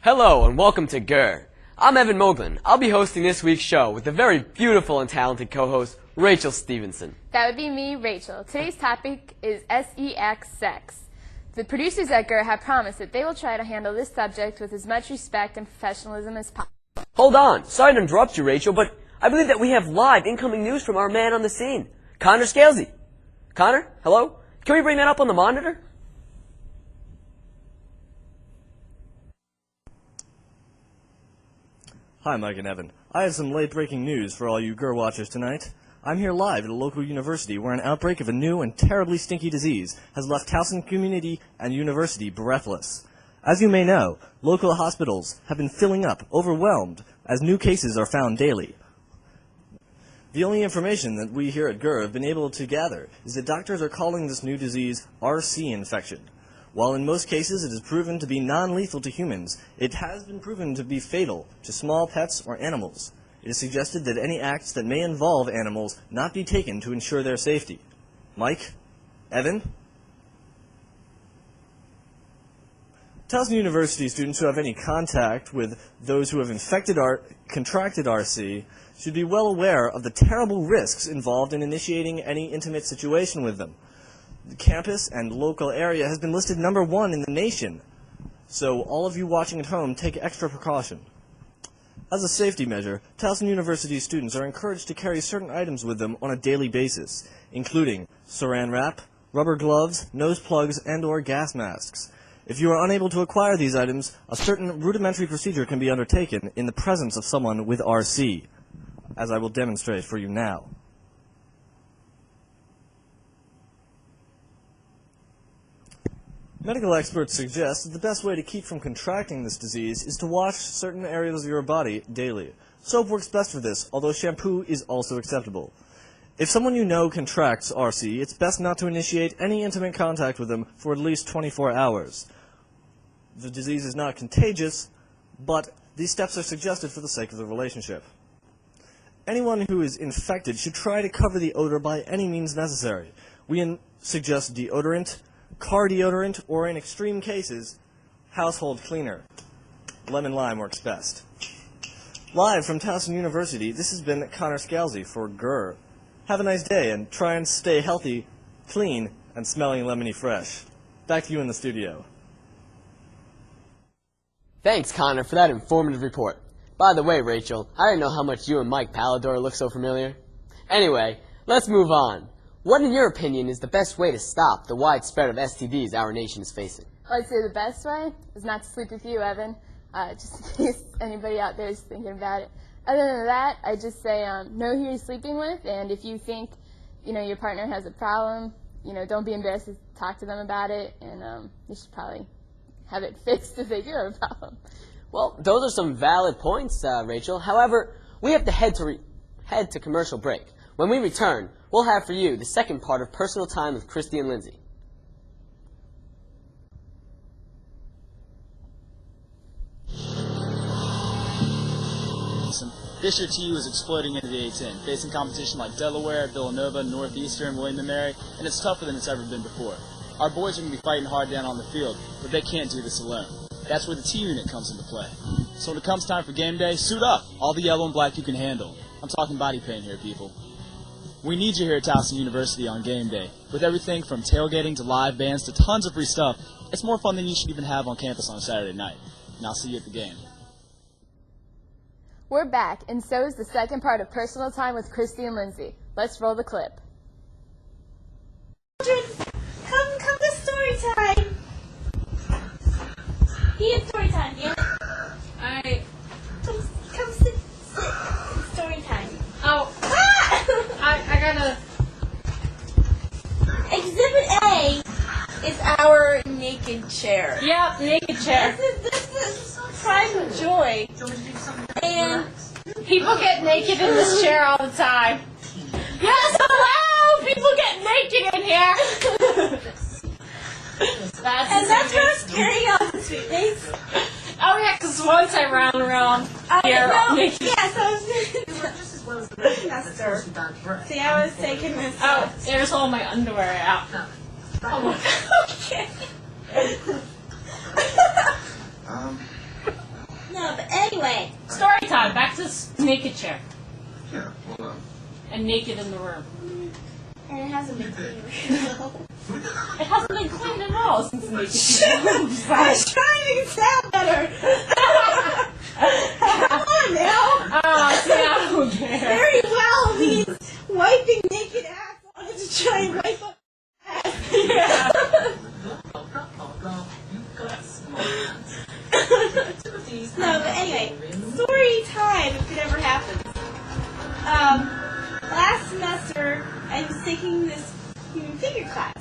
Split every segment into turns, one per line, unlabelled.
Hello and welcome to Grrr. I'm Evan Moglen. I'll be hosting this week's show with the very beautiful and talented co-host, Rachel Stevenson.
That would be me, Rachel. Today's topic is S.E.X. sex. The producers at Grrr have promised that they will try to handle this subject with as much respect and professionalism as possible.
Hold on. Sorry to interrupt you, Rachel, but I believe that we have live incoming news from our man on the scene, Connor Scalzi. Connor, hello? Can we bring that up on the monitor?
Hi, Mike and Evan. I have some late-breaking news for all you Grrr watchers tonight. I'm here live at a local university where an outbreak of a new and terribly stinky disease has left Towson community and university breathless. As you may know, local hospitals have been filling up, overwhelmed, as new cases are found daily. The only information that we here at Grrr have been able to gather is that doctors are calling this new disease RC infection. While in most cases it is proven to be non-lethal to humans, it has been proven to be fatal to small pets or animals. It is suggested that any acts that may involve animals not be taken to ensure their safety. Mike? Evan? Towson University students who have any contact with those who have contracted RC should be well aware of the terrible risks involved in initiating any intimate situation with them. The campus and local area has been listed #1 in the nation, so all of you watching at home take extra precaution. As a safety measure, Towson University students are encouraged to carry certain items with them on a daily basis, including saran wrap, rubber gloves, nose plugs, and/or gas masks. If you are unable to acquire these items, a certain rudimentary procedure can be undertaken in the presence of someone with RC, as I will demonstrate for you now. Medical experts suggest that the best way to keep from contracting this disease is to wash certain areas of your body daily. Soap works best for this, although shampoo is also acceptable. If someone you know contracts RC, it's best not to initiate any intimate contact with them for at least 24 hours. The disease is not contagious, but these steps are suggested for the sake of the relationship. Anyone who is infected should try to cover the odor by any means necessary. We suggest deodorant, car deodorant, or in extreme cases, household cleaner. Lemon lime works best. Live from Towson University, this has been Connor Scalzi for Grrr. Have a nice day and try and stay healthy, clean, and smelling lemony fresh. Back to you in the studio.
Thanks, Connor, for that informative report. By the way, Rachel, I didn't know how much you and Mike Pallador look so familiar. Anyway, let's move on. What, in your opinion, is the best way to stop the widespread of STDs our nation is facing?
I'd say the best way is not to sleep with you, Evan, just in case anybody out there is thinking about it. Other than that, I'd just say know who you're sleeping with, and if you think your partner has a problem, don't be embarrassed to talk to them about it, and you should probably have it fixed if they do have a problem.
Well, those are some valid points, Rachel. However, we have to head to commercial break. When we return, we'll have for you the second part of Personal Time with Christy and Lindsay.
This year TU is exploding into the A-10, facing competition like Delaware, Villanova, Northeastern, William & Mary, and it's tougher than it's ever been before. Our boys are going to be fighting hard down on the field, but they can't do this alone. That's where the T unit comes into play. So when it comes time for game day, suit up. All the yellow and black you can handle. I'm talking body paint here, people. We need you here at Towson University on game day. With everything from tailgating to live bands to tons of free stuff, it's more fun than you should even have on campus on a Saturday night. And I'll see you at the game.
We're back, and so is the second part of Personal Time with Christy and Lindsay. Let's roll the clip.
Children, come to story time. It's story time, yeah?
Alright.
Come sit. Story time.
Oh. I gotta...
Exhibit A is our naked chair.
Yep, naked chair.
This is pride and joy. And
People get naked in this chair all the time. Yes, hello! People get naked in here!
that's where it's carrying on this week.
Oh yeah, because once I ran around here naked.
Yeah, so Esther. See, I was taking this.
Oh, there's all my underwear out.
Okay.
time. Back to the naked chair.
Yeah, hold on.
And naked in the room.
And it hasn't been cleaned.
It hasn't been cleaned at all since the naked chair.
I was trying to make it sound better. Come on now.
Oh, see, I don't care.
Very well means wiping naked ass on it to try and wipe up ass.
Yeah.
No, but anyway, story time if it ever happens. Last semester I was taking this human figure class,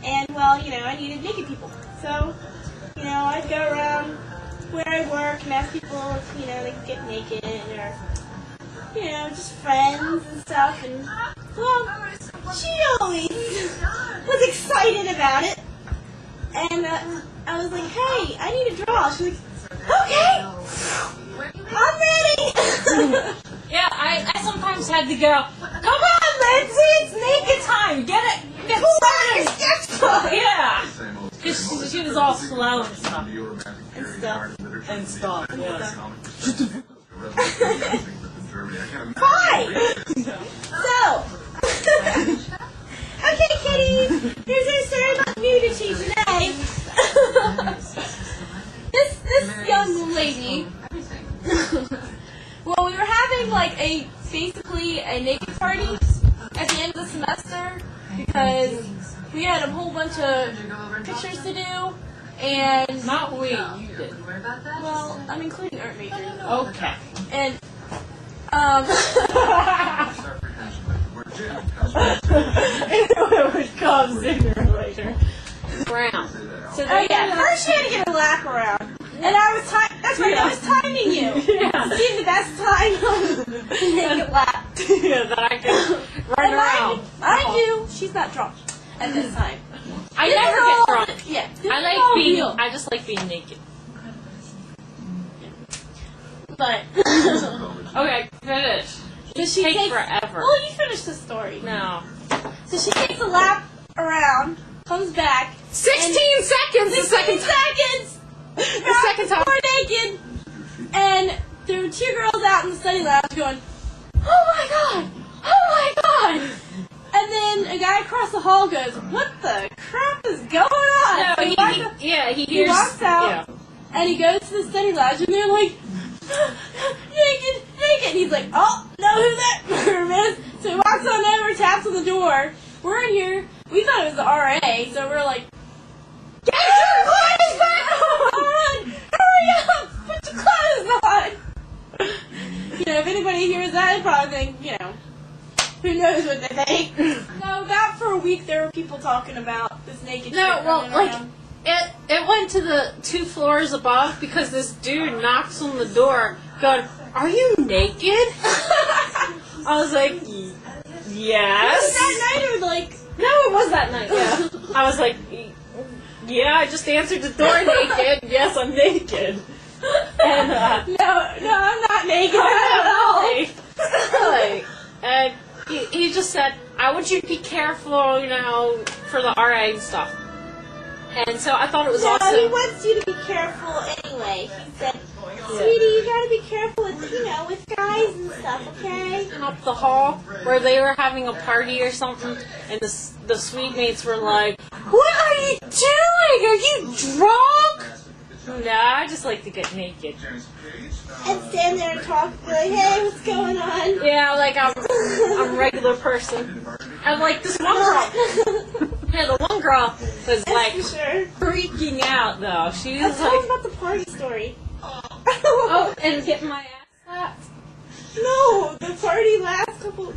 and well, you know, I needed naked people. So, you know, I'd go around where I work and ask people if, you know, they could get naked or, you know, just friends and stuff. And well, she always was excited about it, and I was like, hey, I need a draw. She was like, okay, I'm ready.
Yeah, I sometimes had to go, come on, Lindsay, it's naked time. Get it. Get started. Yeah. Because she was all slow and stuff. And stuff, yeah.
Fine. So, okay, kitties. Here's our story about nudity today. this young lady. Well, we were having like basically a naked party at the end of the semester because we had a whole bunch of pictures to do, and
Not we, you did.
well, I'm including art majors.
Okay.
And
Which comes sooner or later. Brown. So
oh yeah, first she had to get her lap around, and I was that's right, I was timing you.
Yeah.
See the best time on the naked lap.
Yeah, that I can run around.
Mind you, she's not drunk at this time.
I
This
never
is
get
all-
drunk.
Yeah, this
I
is
like
all
being.
real.
I just like being naked.
But
Okay, finish.
so she
Take
takes
forever.
Well, you finish the story.
No.
So she takes a lap around, comes back.
16 seconds the second time.
seconds.
The second time.
We're naked, and there were two girls out in the study lounge going, "Oh my god! Oh my god!" And then a guy across the hall goes, "What the crap is going on?"
No,
So
he
he
hears.
walks out,
Yeah.
and he goes to the study lounge, and they're like, naked, naked. And he's like, "Oh, know who that room is?" So he walks on over, taps on the door. We're in here. We thought it was the RA, so we're like, "Get your clothes back on! Hurry up! Put your clothes on!" You know, if anybody hears that, they probably think, you know, who knows what they think. No, about for a week there were people talking about this naked
No,
chick
well,
running
like,
around.
it went to the 2 floors above because this dude knocks on the door going, "Are you naked?" I was like, yes.
That night it was like,
No, it was that night, yeah. I was like, yeah, I just answered the door naked. Yes, I'm naked. And,
no, I'm not naked at all.
Really? And he just said, I want you to be careful, you know, for the RA and stuff. And so I thought it was
No,
awesome.
he wants you to be careful anyway. He said, "Sweetie, you gotta be careful with, you know, with guys and stuff, okay?"
And up the hall where they were having a party or something, and the suite mates were like, "What are you doing? Are you drunk?" No, I just like to get naked.
And stand there and talk, be like, "Hey, what's going on?"
Yeah, like I'm a regular person. And like this one girl, yeah, the one girl was like
For sure.
freaking out though. She was
Tell them
like,
about the party story.
oh, and getting my ass slapped.
No, the party last couple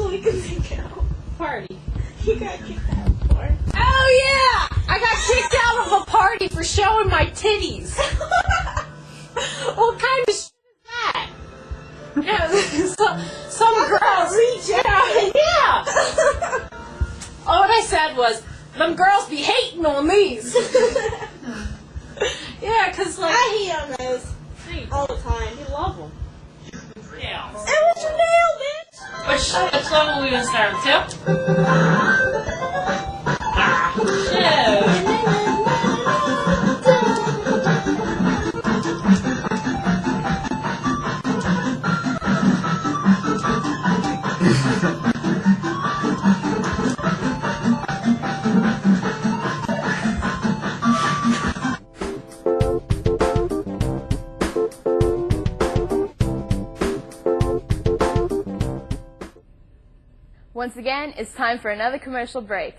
weekends ago.
Party.
You got kicked out for.
Oh yeah! I got kicked out of a party for showing my titties. What kind of shit is that? Yeah, some girls. Yeah. All I said was, them girls be hating on these. Yeah, cause like
I hate on those all the time.
you love them. Yeah.
And what's your nail, bitch?
Which level we gonna start with? 2? Shit.
Once again, it's time for another commercial break.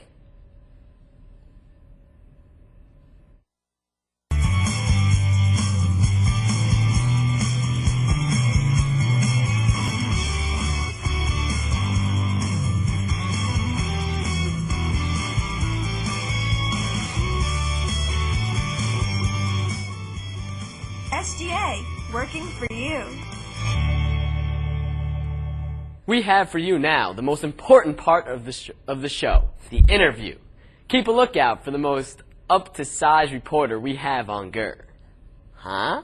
SGA, working for you.
We have for you now the most important part of the show, the interview. Keep a lookout for the most up-to-size reporter we have on Grrr. Huh?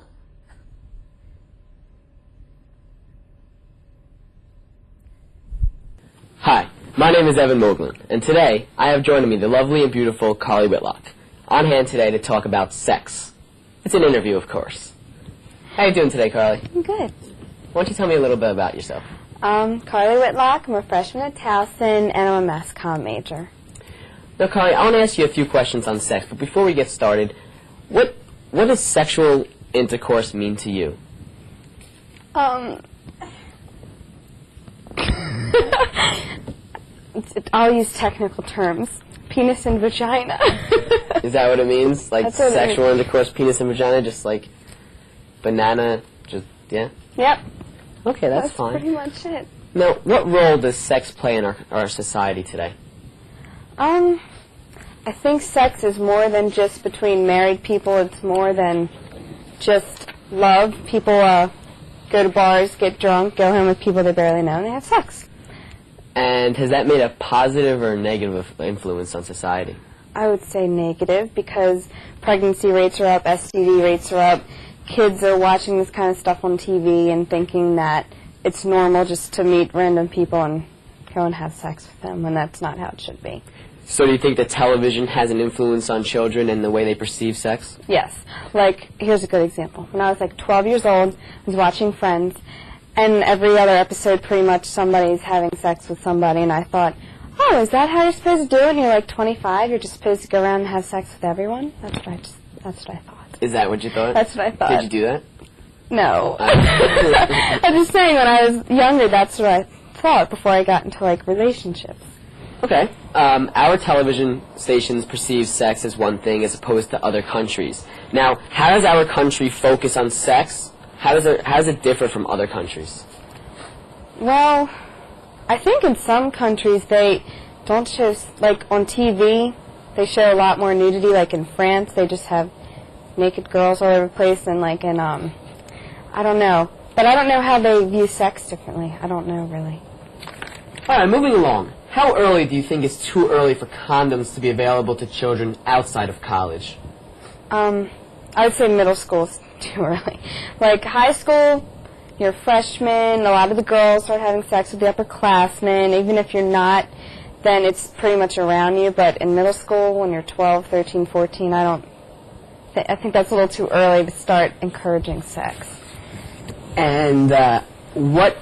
Hi, my name is Evan Moglen, and today I have joining me the lovely and beautiful Carly Whitlock, on hand today to talk about sex. It's an interview, of course. How you doing today, Carly?
I'm good.
Why don't you tell me a little bit about yourself?
Carly Whitlock. I'm a freshman at Towson, and I'm a mass comm major.
Now, Carly, I want to ask you a few questions on sex, but before we get started, what does sexual intercourse mean to you?
I'll use technical terms. Penis and vagina.
Is that what it means? Like
That's what it
sexual intercourse, penis and vagina, just like banana, just, yeah?
Yep.
Okay, that's fine.
Pretty much it.
Now, what role does sex play in our society today?
I think sex is more than just between married people. It's more than just love. People go to bars, get drunk, go home with people they barely know, and they have sex.
And has that made a positive or negative influence on society?
I would say negative, because pregnancy rates are up, STD rates are up. Kids are watching this kind of stuff on TV and thinking that it's normal just to meet random people and go and have sex with them, when that's not how it should be.
So do you think that television has an influence on children and the way they perceive sex?
Yes. Like, here's a good example. When I was like 12 years old, I was watching Friends, and every other episode pretty much somebody's having sex with somebody, and I thought, oh, is that how you're supposed to do it? And you're like 25, you're just supposed to go around and have sex with everyone? That's what I thought.
Is that what you thought?
That's what I thought.
Did you do that?
No. I'm just saying, when I was younger, that's what I thought before I got into, like, relationships.
Okay. Our television stations perceive sex as one thing as opposed to other countries. Now, how does our country focus on sex? How does it differ from other countries?
Well, I think in some countries they don't show, like, on TV, they show a lot more nudity. Like in France, they just have naked girls all over the place, and like in, I don't know. But I don't know how they view sex differently. I don't know, really.
All right, moving along. How early do you think it's too early for condoms to be available to children outside of college?
I would say middle school is too early. Like high school, you're a freshman, a lot of the girls start having sex with the upperclassmen. Even if you're not, then it's pretty much around you. But in middle school, when you're 12, 13, 14, I think that's a little too early to start encouraging sex.
And what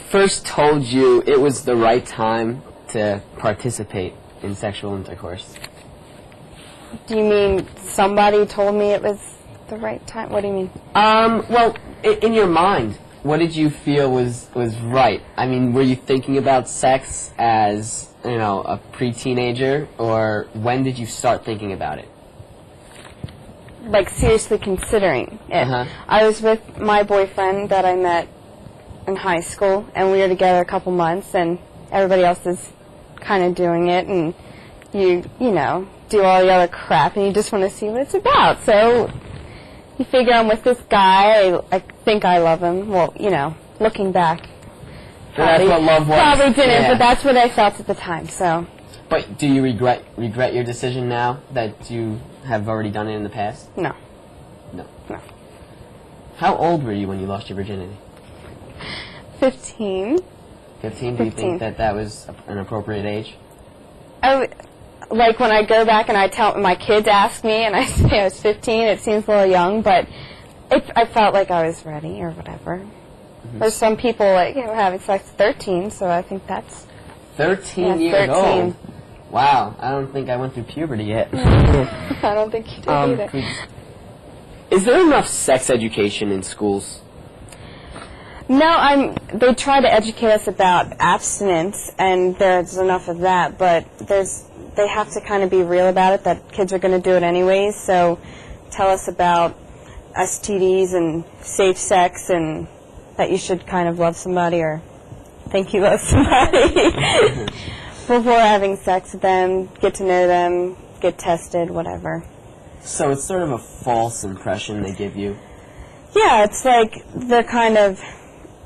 first told you it was the right time to participate in sexual intercourse?
Do you mean somebody told me it was the right time? What do you mean?
Well, in your mind, what did you feel was right? I mean, were you thinking about sex as, you know, a pre-teenager, or when did you start thinking about it?
Like, seriously considering it.
Uh-huh.
I was with my boyfriend that I met in high school, and we were together a couple months, and everybody else is kind of doing it, and you know, do all the other crap, and you just want to see what it's about. So you figure I'm with this guy, I think I love him. Well, you know, looking back,
That's what love was.
probably didn't,
Yeah.
but that's what I felt at the time, so.
But do you regret your decision now that you have already done it in the past?
No.
No.
No.
How old were you when you lost your virginity?
15.
15? Do you
15.
think that was an appropriate age?
Like when I go back and I tell my kids ask me and I say I was 15, it seems a little young, but I felt like I was ready or whatever. Mm-hmm. There's some people like having sex at 13, so I think that's
13 years
13.
old. Wow, I don't think I went through puberty yet.
I don't think you did either.
Is there enough sex education in schools?
No, they try to educate us about abstinence, and there's enough of that, but they have to kind of be real about it, that kids are going to do it anyways, so tell us about STDs and safe sex, and that you should kind of love somebody or think you love somebody before having sex with them, get to know them, get tested, whatever.
So it's sort of a false impression they give you?
Yeah, it's like they're kind of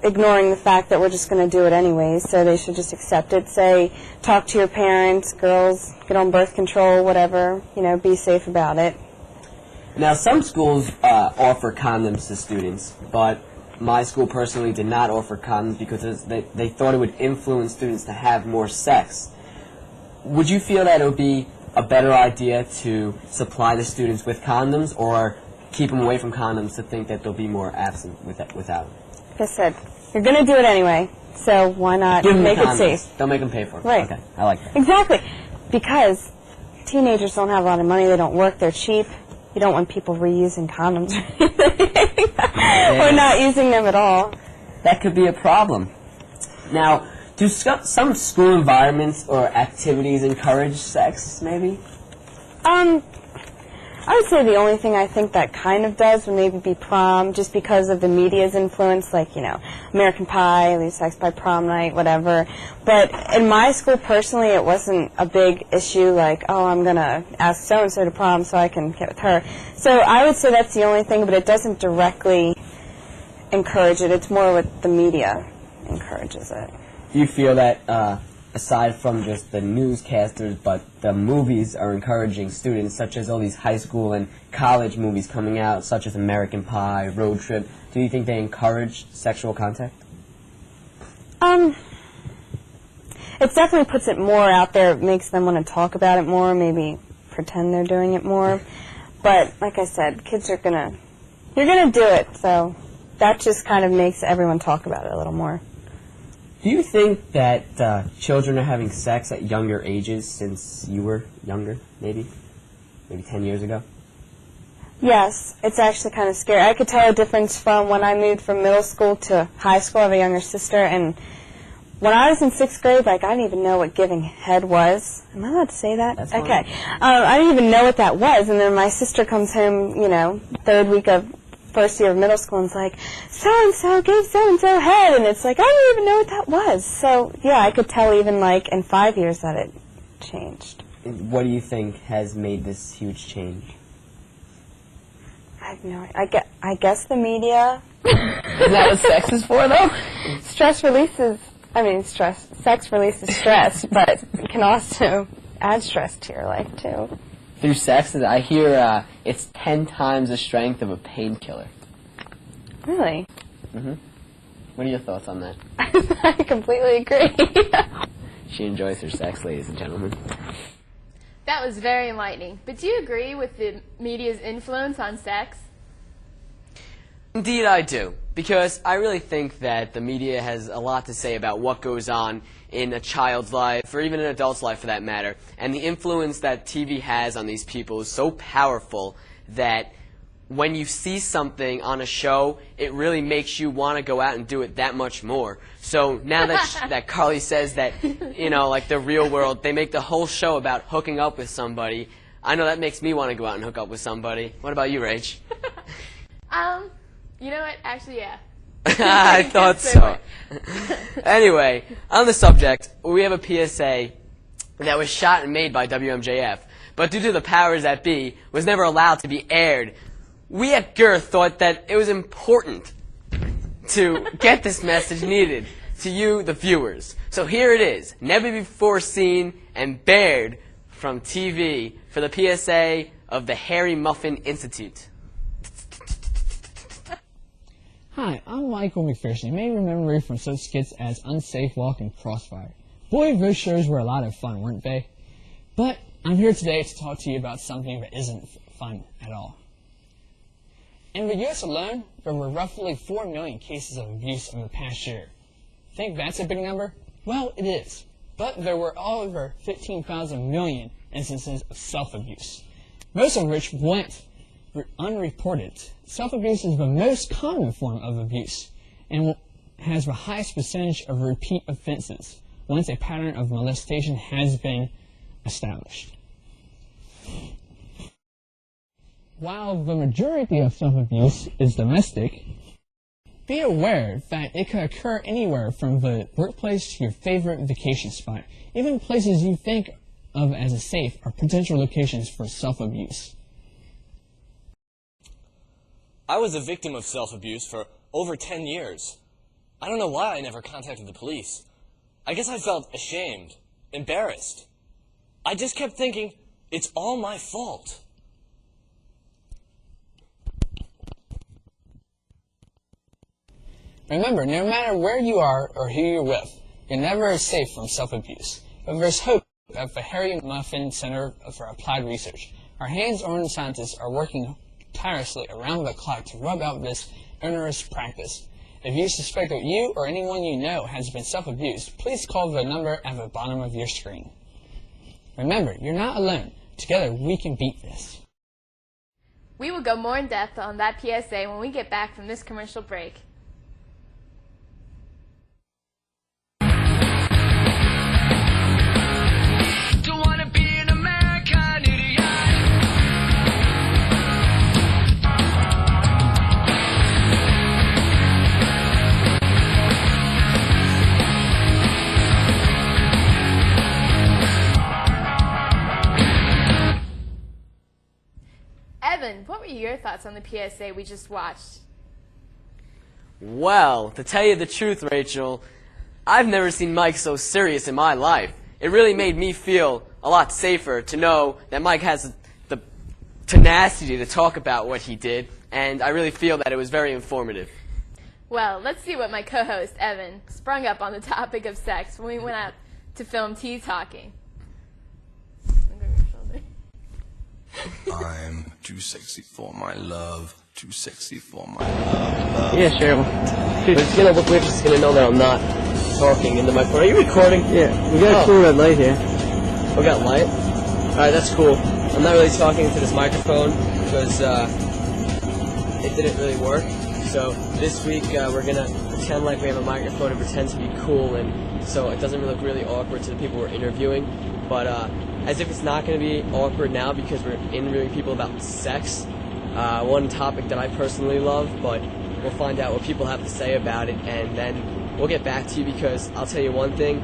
ignoring the fact that we're just going to do it anyways, so they should just accept it. Say, talk to your parents, girls, get on birth control, whatever, be safe about it.
Now, some schools offer condoms to students, but my school personally did not offer condoms because they thought it would influence students to have more sex. Would you feel that it would be a better idea to supply the students with condoms, or keep them away from condoms to think that they'll be more absent without?
Like I said, you're going to do it anyway, so why not make it safe?
Don't make them pay for it.
Right.
Okay, I like that.
Exactly, because teenagers don't have a lot of money, they don't work, they're cheap. You don't want people reusing condoms or not using them at all.
That could be a problem. Now, do some school environments or activities encourage sex, maybe?
I would say the only thing I think that kind of does would maybe be prom, just because of the media's influence, like, American Pie, Leave Sex by Prom Night, whatever. But in my school, personally, it wasn't a big issue, like, oh, I'm going to ask so-and-so to prom so I can get with her. So I would say that's the only thing, but it doesn't directly encourage it. It's more what the media encourages it.
Do you feel that, aside from just the newscasters, but the movies are encouraging students, such as all these high school and college movies coming out, such as American Pie, Road Trip, do you think they encourage sexual contact?
It definitely puts it more out there. It makes them want to talk about it more, maybe pretend they're doing it more. But like I said, kids you're gonna do it, so that just kind of makes everyone talk about it a little more.
Do you think that children are having sex at younger ages since you were younger, maybe 10 years ago?
Yes, it's actually kind of scary. I could tell a difference from when I moved from middle school to high school. I have a younger sister, and when I was in 6th grade, I didn't even know what giving head was. Am I allowed to say that?
That's fine.
Okay. I didn't even know what that was, and then my sister comes home, 3rd week of first year of middle school, and it's like, so-and-so gave so-and-so head, and it's like, I didn't even know what that was. So, yeah, I could tell even, in 5 years that it changed.
What do you think has made this huge change?
I have no idea. I guess the media.
Is that what sex is for, though?
Sex releases stress, but it can also add stress to your life, too.
Through sex, I hear it's 10 times the strength of a painkiller.
Really?
Mm-hmm. What are your thoughts on that?
I completely agree.
She enjoys her sex, ladies and gentlemen.
That was very enlightening. But do you agree with the media's influence on sex?
Indeed I do, because I really think that the media has a lot to say about what goes on in a child's life, or even an adult's life for that matter, and the influence that TV has on these people is so powerful that when you see something on a show, it really makes you want to go out and do it that much more. So now that that Carly says that, like the real world, they make the whole show about hooking up with somebody, I know that makes me want to go out and hook up with somebody. What about you, Rach?
You know what? Actually, yeah.
I thought so. Anyway, on the subject, we have a PSA that was shot and made by WMJF, but due to the powers that be, was never allowed to be aired. We at Grrr thought that it was important to get this message needed to you, the viewers. So here it is, never before seen and bared from TV for the PSA of the Harry Muffin Institute.
Hi, I'm Michael McPherson. You may remember me from such skits as Unsafe Walk and Crossfire. Boy, those shows were a lot of fun, weren't they? But I'm here today to talk to you about something that isn't fun at all. In the U.S. alone, there were roughly 4 million cases of abuse in the past year. Think that's a big number? Well, it is. But there were over 15,000 million instances of self-abuse, most of which went unreported. Self-abuse is the most common form of abuse, and has the highest percentage of repeat offenses once a pattern of molestation has been established. While the majority of self-abuse is domestic, be aware that it could occur anywhere from the workplace to your favorite vacation spot. Even places you think of as a safe are potential locations for self-abuse.
I was a victim of self-abuse for over 10 years. I don't know why I never contacted the police. I guess I felt ashamed, embarrassed. I just kept thinking, it's all my fault.
Remember, no matter where you are or who you're with, you're never safe from self-abuse. But there's hope at the Harry Muffin Center for Applied Research. Our hands-on scientists are working tirelessly around the clock to rub out this onerous practice. If you suspect that you or anyone you know has been self-abused, please call the number at the bottom of your screen. Remember, you're not alone. Together, we can beat this.
We will go more in depth on that PSA when we get back from this commercial break. Evan, what were your thoughts on the PSA we just watched?
Well, to tell you the truth, Rachel, I've never seen Mike so serious in my life. It really made me feel a lot safer to know that Mike has the tenacity to talk about what he did, and I really feel that it was very informative.
Well, let's see what my co-host, Evan, sprung up on the topic of sex when we went out to film Tea Talking.
I'm too sexy for my love, too sexy for my love.
Yeah, sure. We're just gonna know that I'm not talking into my phone. Are you recording?
Yeah, we got a cool red light here.
We got light? Alright, that's cool. I'm not really talking into this microphone because it didn't really work. So this week we're gonna pretend like we have a microphone and pretend to be cool, and so it doesn't look really awkward to the people we're interviewing. But as if it's not going to be awkward now because we're interviewing people about sex, one topic that I personally love, but we'll find out what people have to say about it, and then we'll get back to you because I'll tell you one thing,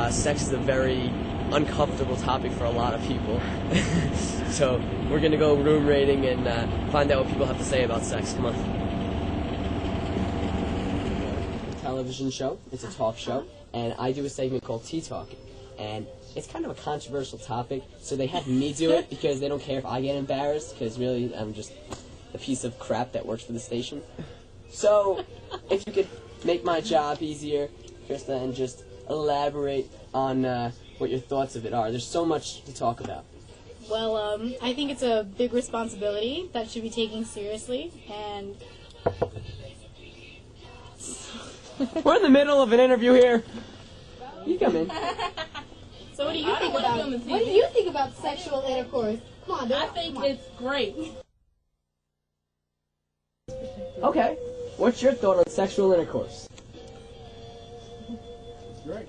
sex is a very uncomfortable topic for a lot of people. So we're going to go room rating and find out what people have to say about sex. Come on. Television show, it's a talk show, and I do a segment called Tea Talking, and it's kind of a controversial topic, so they had me do it because they don't care if I get embarrassed, because really I'm just a piece of crap that works for the station. So if you could make my job easier, Krista, and just elaborate on what your thoughts of it are. There's so much to talk about.
Well, I think it's a big responsibility that should be taken seriously, and
we're in the middle of an interview here. You come in.
So what do you think about it? What do you think about sexual intercourse? Come on, I think it's great.
Okay. What's your thought on sexual intercourse?
It's great.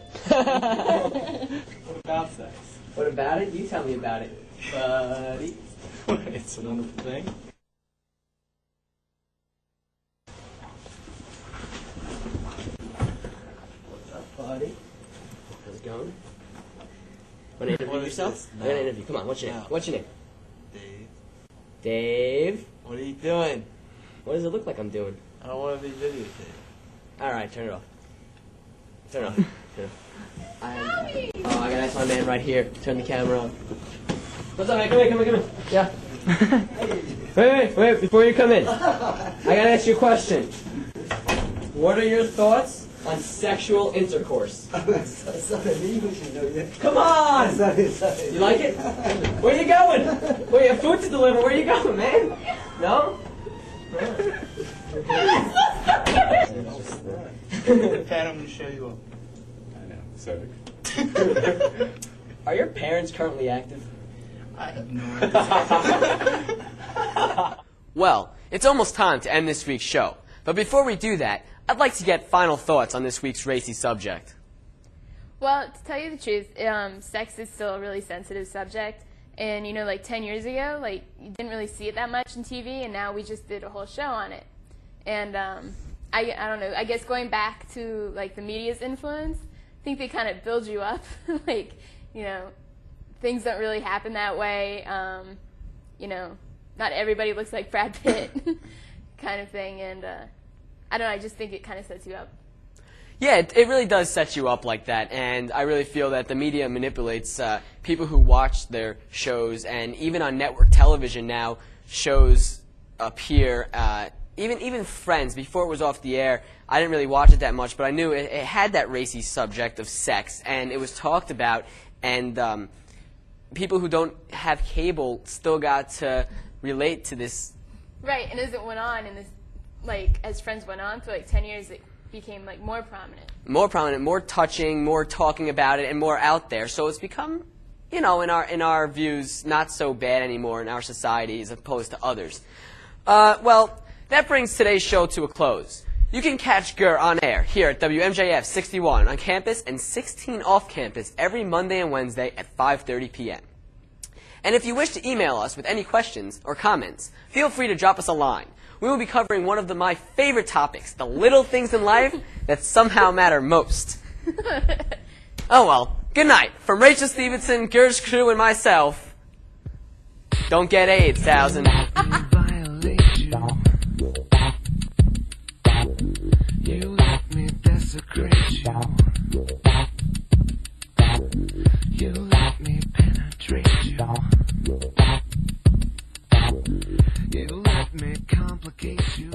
What about sex?
What about it? You tell me about it, buddy.
It's a wonderful thing.
What's up, buddy? How's it going? Want to interview yourself? I'm going to interview. Come on, what's your name? What's your name?
Dave.
Dave?
What are you doing?
What does it look like I'm doing?
I don't want to be videotaped.
Alright, turn it off. Turn it off. Turn it off. I gotta ask my man right here. Turn the camera on. What's up, man? Come here. Yeah. Wait, before you come in. I gotta ask you a question. What are your thoughts on sexual intercourse? Come on! You like it? Where you going? Wait, you have food to deliver. Where you going, man? No?
Pat, I'm going to show you up. I know. Sorry.
Are your parents currently active?
I have no idea.
Well, it's almost time to end this week's show. But before we do that, I'd like to get final thoughts on this week's racy subject.
Well, to tell you the truth, sex is still a really sensitive subject. And, you know, like 10 years ago, like, you didn't really see it that much on TV, and now we just did a whole show on it. And I don't know, I guess going back to, like, the media's influence, I think they kind of build you up. Like, you know, things don't really happen that way. You know, not everybody looks like Brad Pitt kind of thing. And I don't know, I just think it kind of sets you up.
Yeah, it really does set you up like that, and I really feel that the media manipulates people who watch their shows, and even on network television now, shows appear, even Friends, before it was off the air, I didn't really watch it that much, but I knew it had that racy subject of sex, and it was talked about, and people who don't have cable still got to relate to this.
Right, and as it went on, and this, like, as Friends went on for like 10 years, it became like more prominent.
More prominent, more touching, more talking about it, and more out there. So it's become, you know, in our views, not so bad anymore in our society as opposed to others. Well, that brings today's show to a close. You can catch Grrr on air here at WMJF 61 on campus and 16 off campus every Monday and Wednesday at 5:30 p.m. And if you wish to email us with any questions or comments, feel free to drop us a line. We will be covering one of my favorite topics, the little things in life that somehow matter most. Oh well, good night. From Rachel Stevenson, Grrr's crew, and myself, don't get AIDS, thousand.
You let me desecrate you. You let me penetrate you. You let me complicate you.